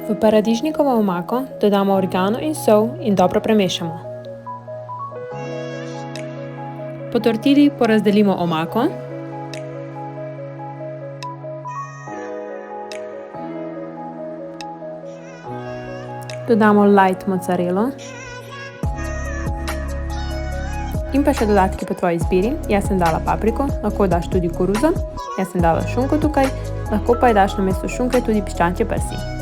V paradižnikovo omako dodamo origano in sol in dobro premešamo. Po tortilji porazdelimo omako. Dodamo light mozzarelo. In pa še dodatki po tvoji izbiri. Jaz sem dala papriko, lahko daš tudi koruzo. Jaz sem dala šunko tukaj, lahko pa ji daš namesto šunke tudi piščančje prsi.